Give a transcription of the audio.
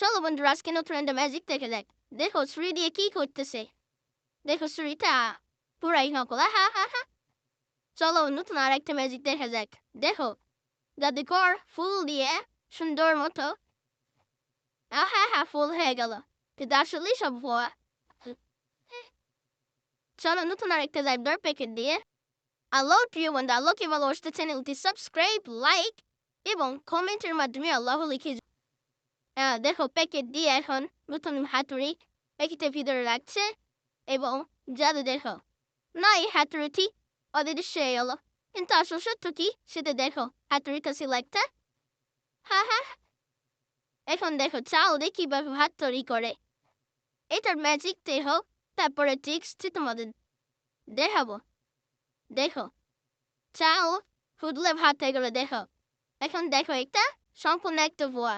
চলো বন্ধুরা আজকে নতুন একটা ম্যাজিক দেখে যাক। দেখো ছুরি দিয়ে কি করতেছে। দেখো ছুরিটা পুরাই নকল। হা হা হা। চলো নতুন আর একটা ম্যাজিক দেখা যাক। দেখো জাদুকর ফুল দিয়ে সুন্দর মতো হা ফুল হয়ে গেল, কিন্তু আসলেই সব ভুয়া। চলো নতুন আর একটা জাইবদার প্যাকেট দিয়ে আল্লাহ প্রিয় বন্ধু আল্লাহকে ভালোবাসতে চ্যানেলটি সাবস্ক্রাইব লাইক এবং কমেন্টের মাধ্যমে আল্লাহ লিখে দেখো প্যাকেট দিয়ে এখন নতুন হাতুড়ি প্যাকেটের ভিতরে রাখছে এবং জাদু দেখো না এই হাতুড়িটি অদৃশ্য হয়ে গেল, কিন্তু আসল সত্য কি সেটা দেখো। হাতুড়িটা ছিল একটা। হা হা। এখন দেখো চাল দিয়ে কিভাবে ভাত তৈরি করে, এটার ম্যাজিক দেখো, তারপরে ট্রিক্সটি তোমাদের দেখাবো। দেখো চাল ফুটলে ভাত হয়ে গেলো। দেখো এখন দেখো এটা সম্পূর্ণ একটা ভুয়া।